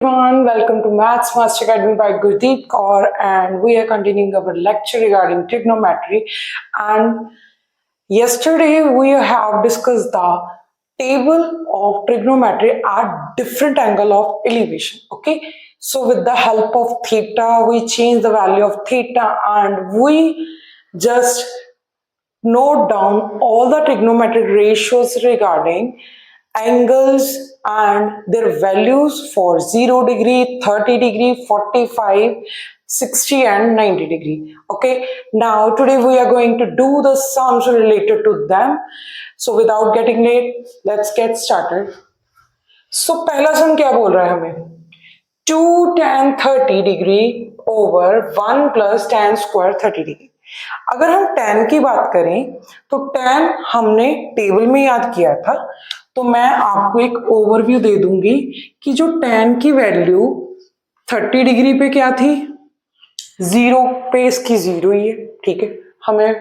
Everyone, welcome to Maths Master Academy by Gurdeep Kaur, and we are continuing our lecture regarding trigonometry. And yesterday we have discussed the table of trigonometry at different angle of elevation. Okay, so with the help of theta, we change the value of theta, and we just note down all the trigonometric ratios regarding angles and their values for 0 degree, 30 degree, 45, 60 and 90 degree. Okay, now today we are going to do the sums related to them. So without getting late, let's get started. So पहला सम क्या बोल रहा है हमें? 2 tan 30 degree over 1 plus tan square 30 degree. अगर हम tan की बात करें तो tan हमने टेबल में याद किया था, तो मैं आपको एक ओवरव्यू दे दूंगी कि जो tan की वैल्यू 30 डिग्री पे क्या थी, 0 पे इसकी 0 ही है. ठीक है, हमें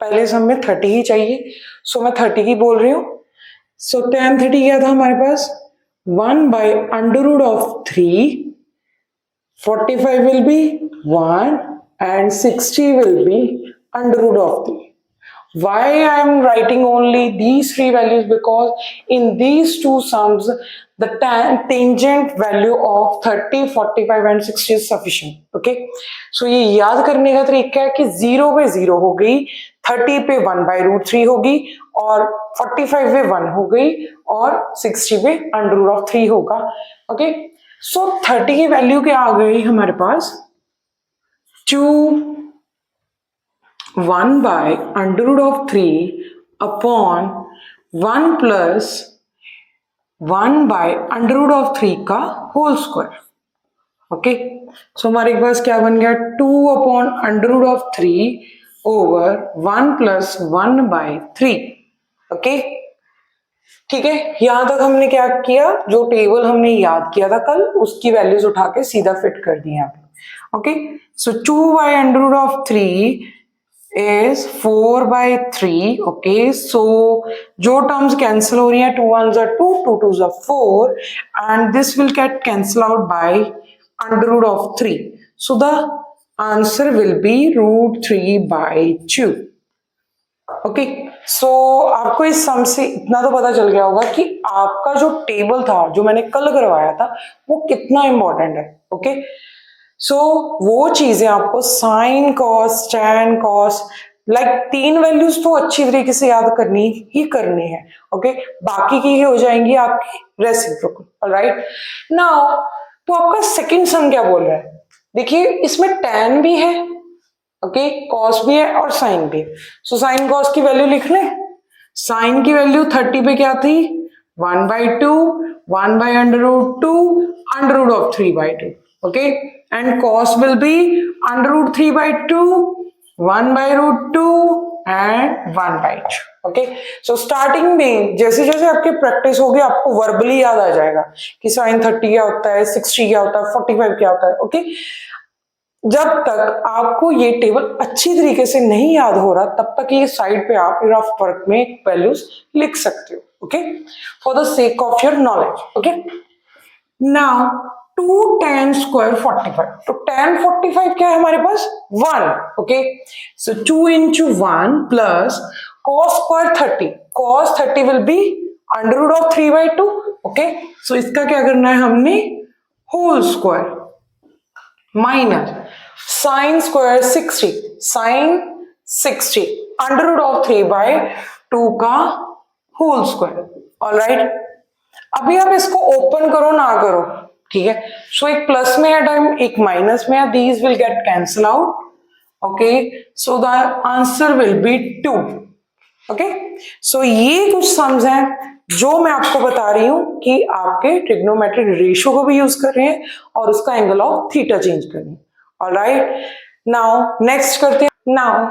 पहले सम में 30 ही चाहिए, सो मैं 30 की बोल रही हूँ. सो tan 30 क्या था हमारे पास, 1 by under root of 3, 45 will be 1 and 60 will be under root of 3. Why I am writing only these three values? Because in these two sums the tangent value of 30, 45 and 60 is sufficient. Okay, so ये याद करने का तरीका है कि 0 पे 0 हो गई, 30 पे 1 by root 3 होगी और 45 पे 1 हो गई और 60 पे under root of 3 होगा. Okay, so 30 की वैल्यू क्या आ गई हमारे पास, 2 1 by under root of 3 upon 1 plus 1 by under root of 3 का होल स्क्वायर. ओके, सो हमारे पास क्या बन गया, 2 upon under root of 3 over 1 plus 1 by 3. Okay, ठीक है. यहां तक हमने क्या किया, जो टेबल हमने याद किया था कल उसकी वैल्यूज उठा के सीधा फिट कर दी यहाँ पे. Okay, so 2 by under root of 3 is 4 by 3. Okay, so जो terms cancel हो रही हैं, 2 1s are 2, 2 2s are 4 and this will get cancel out by under root of 3. So the answer will be root 3 by 2. Okay, so आपको इस सम से इतना तो पता चल गया होगा कि आपका जो टेबल था जो मैंने कल करवाया था वो कितना इंपॉर्टेंट है. ओके, सो वो चीजें आपको sine cos tan cos like 3 values तो अच्छी तरीके से याद करनी ही करनी है. ओके, बाकी की हो जाएंगी आपकी रेसिप्रोकल. ऑलराइट, नाउ तो आपका सेकंड सम क्या बोल रहा है, देखिए इसमें टैन भी है, ओके, कॉस भी है और साइन भी है. सो साइन कॉस की वैल्यू लिख लें. साइन की वैल्यू 30 पे क्या थी, 1 by 2, 1 by under root 2, under root of 3 by 2. Okay, and cos will be under root 3 by 2, 1 by root 2 and 1 by 2. Okay, so starting में जैसे जैसे आपकी प्रैक्टिस होगी आपको वर्बली याद आ जाएगा कि sin 30 क्या होता है, 60 क्या होता है, 45 क्या होता है. ओके, जब तक आपको ये टेबल अच्छी तरीके से नहीं याद हो रहा तब तक ये साइड पे आप रफ वर्क में वैल्यूज लिख सकते हो. Okay, for the sake of your knowledge. Okay, now 2 tan square 45, तो tan 45 क्या है हमारे पास, 1. Okay, so 2 into 1 plus cos square 30, cos 30 will be under root of 3 by 2. Okay, so इसका क्या करना है हमने, whole square minus sine square 60, sine 60 under root of 3 by 2 का होल स्क्वायर. ऑलराइट, अभी आप इसको ओपन करो ना करो, ठीक है. सो एक प्लस में है टर्म, एक माइनस में है, these will get cancel out. Okay, so the answer will be 2. Okay, so ये कुछ सम्स हैं जो मैं आपको बता रही हूं कि आपके ट्रिग्नोमेट्रिक रेशियो को भी यूज कर रहे हैं और उसका एंगल ऑफ थीटा चेंज कर रहे हैं. ऑलराइट, नाउ नेक्स्ट करते हैं. Now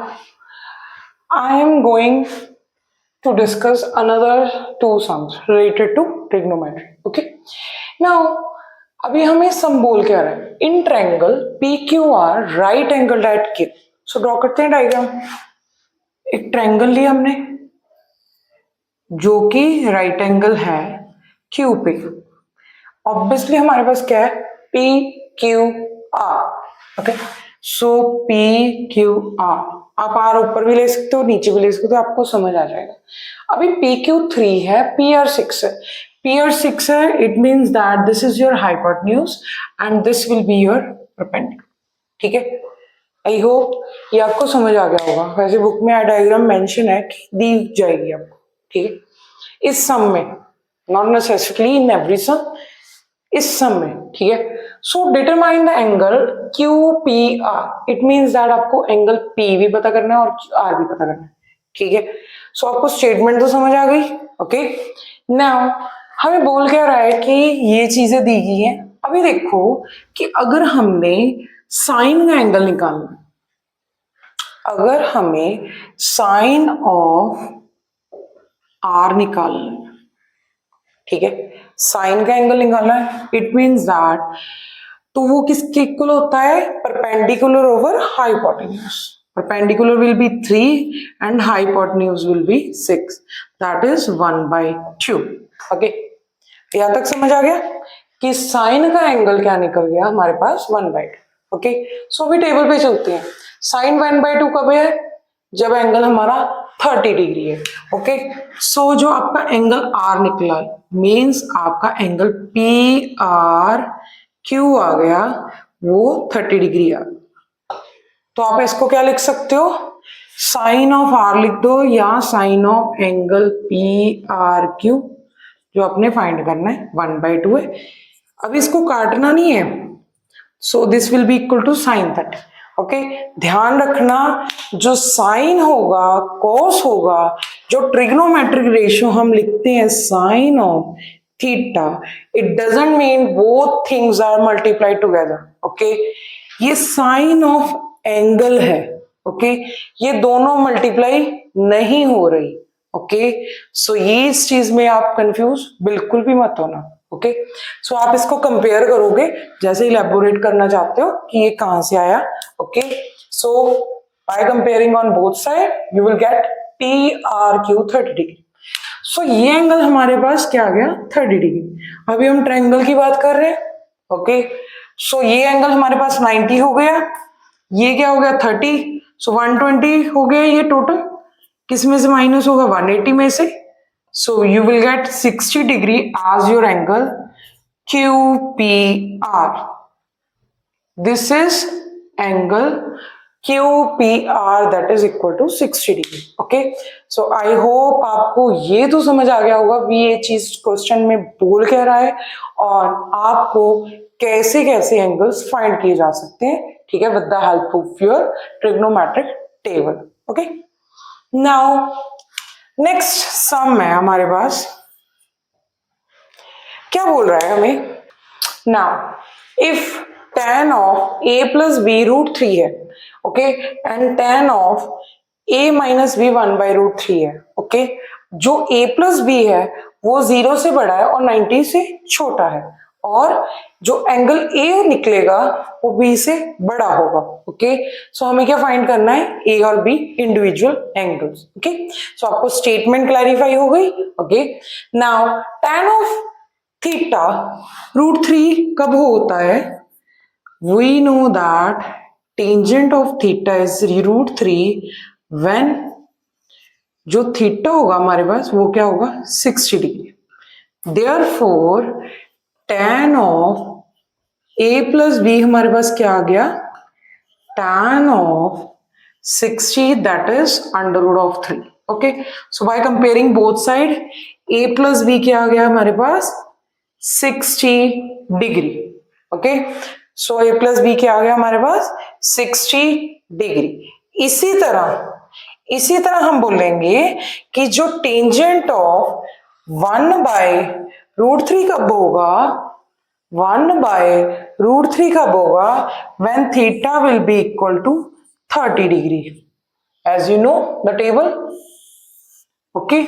I am going to discuss another 2 sums related to trigonometry. Okay, now अभी हमें सम बोल क्या रहा है, in triangle PQR right angle at Q. So draw करते हैं डायग्राम. एक ट्रायंगल लिया हमने जो कि राइट एंगल है Q पे. ऑब्वियसली हमारे पास क्या है, P Q R. Okay, so P Q R, आप आर ऊपर भी ले सकते हो नीचे भी ले सकते हो, आपको समझ आ जाएगा. अभी पी क्यू 3 है, पी आर 6 है. पी आर 6 है, it means that this is your hypotenuse and this will be your perpendicular. ठीक है, आई होप ये आपको समझ आ गया होगा. वैसे बुक में डायग्राम मेंशन है कि दी जाएगी आपको. ठीक है, इस सम में, not necessarily in every sum, इस सम में. ठीक है, so determine the angle Q P R. It means that आपको एंगल पी भी पता करना है और आर भी पता करना है. ठीक है, सो आपको स्टेटमेंट तो समझ आ गई. ओके, नाउ हमें बोल क्या रहा है कि ये चीजें दी गई हैं. अभी देखो कि अगर हमने साइन का एंगल निकालना, अगर हमें साइन ऑफ आर निकालना है, ठीक है, साइन का एंगल निकालना है, इट मीन्स दैट, तो वो किसके इक्वल होता है, perpendicular over hypotenuse. Perpendicular will be 3 and hypotenuse will be 6, that is 1/2. Okay, यहां तक समझ आ गया कि साइन का एंगल क्या निकल गया हमारे पास, 1/2. ओके, सो अभी टेबल पे चलते हैं. साइन 1/2 कब है, जब एंगल हमारा 30 डिग्री है. ओके, सो जो आपका एंगल आर निकला मीन्स आपका एंगल पी आर क्यू आ गया, वो 30 डिग्री आ गया. तो आप इसको क्या लिख सकते हो, साइन ऑफ आर लिख दो या sine of angle P R Q, जो आपने फाइंड करना है 1/2 है. अब इसको काटना नहीं है, so this will be equal to sine 30. Okay, ध्यान रखना जो साइन होगा कॉस होगा, जो ट्रिग्नोमेट्रिक रेशियो हम लिखते हैं sine of theta, it doesn't mean both things are multiply together. Okay, ये साइन ऑफ एंगल है. ओके, ये दोनों मल्टीप्लाई नहीं हो रही. ओके, सो ये इस चीज में आप कंफ्यूज बिल्कुल भी मत होना. ओके, सो आप इसको कंपेयर करोगे जैसे इलेबोरेट करना चाहते हो कि ये कहां से आया. Okay, so by comparing on both side you will get P R Q 30 degree. So ये एंगल हमारे पास क्या आ गया, 30 डिग्री. अभी हम ट्रायंगल की बात कर रहे हैं. ओके, सो ये एंगल हमारे पास 90 हो गया, ये क्या हो गया 30, सो 120 हो गया. ये टोटल किस में से माइनस होगा, 180 में से. So you will get 60 degree as your angle QPR. This is angle QPR that is equal to 60 degree. Okay, so I hope आपको ये तो समझ आ गया होगा भी ये चीज क्वेश्चन में बोल कह रहा है और आपको कैसे कैसे एंगल्स फाइंड किए जा सकते हैं. ठीक है, with the help of your trigonometric table. Okay, now next sum है हमारे पास. क्या बोल रहा है हमें, now if tan of a plus b root 3 है. Okay, and tan of a minus b 1/√3 है. ओके, जो a plus b है वो 0 से बड़ा है और 90 से छोटा है, और जो एंगल a निकलेगा वो b से बड़ा होगा. ओके, सो हमें क्या फाइंड करना है, a और b इंडिविजुअल एंगल्स. ओके, सो आपको स्टेटमेंट क्लैरिफाई हो गई. Okay, now tan of theta √3 कब होता है, we know that tangent of theta is √3 when जो थीटा होगा हमारे पास वो क्या होगा, 60 degree. therefore tan of a plus b हमारे पास क्या आ गया, tan of 60 that is √3. Okay, so by comparing both side a plus b क्या आ गया हमारे पास, 60 degree. Okay, so a plus B क्या आ गया हमारे पास, 60 डिग्री. इसी तरह हम बोलेंगे कि जो टेंजेंट ऑफ 1/√3 कब होगा, 1/√3 कब होगा, when theta will be equal to 30 degree. As you know the table. Okay,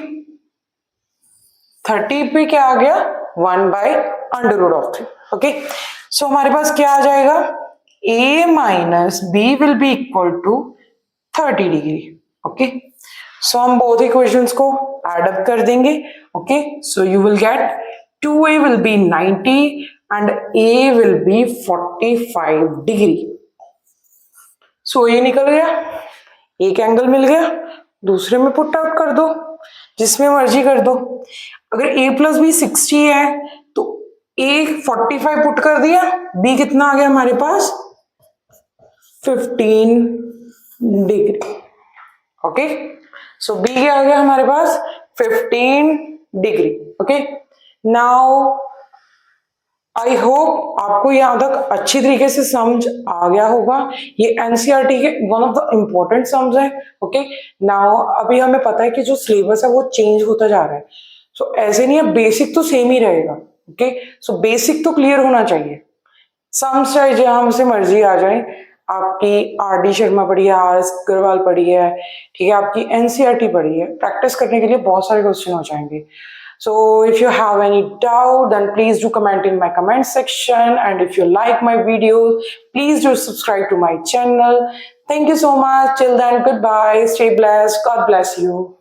30 पे क्या आ गया, 1/√3. ओके, सो हमारे पास क्या आ जाएगा, a minus B will be equal to 30 degree. Okay, so हम बोथ इक्वेशंस को एड अप कर देंगे. Okay, so you will get 2a will be 90 and a will be 45 degree. So ये निकल गया, एक एंगल मिल गया, दूसरे में पुट आउट कर दो, जिसमें मर्जी कर दो। अगर a प्लस बी 60 है तो a 45 पुट कर दिया, b कितना आ गया हमारे पास 15 डिग्री। ओके, सो b क्या आ गया हमारे पास 15 degree. Okay, now I hope आपको यहाँ तक अच्छी तरीके से समझ आ गया होगा। ये एनसीईआरटी के one of the important sums है। ओके, नाउ अभी हमें पता है कि जो सिलेबस है वो चेंज होता जा रहा है। सो ऐसे नहीं है, बेसिक तो सेम ही रहेगा। ओके, सो बेसिक तो क्लियर होना चाहिए। सम्स चाहे जहां से मर्जी आ जाए, आपकी आर डी शर्मा पढ़ी है, आर एस अग्रवाल पढ़ी है, ठीक है, आपकी एनसीईआरटी पढ़ी है, प्रैक्टिस करने के लिए बहुत सारे क्वेश्चन हो जाएंगे। So if you have any doubt, then please do comment in my comment section, and if you like my videos, please do subscribe to my channel. Thank you so much. Till then, goodbye. Stay blessed. God bless you.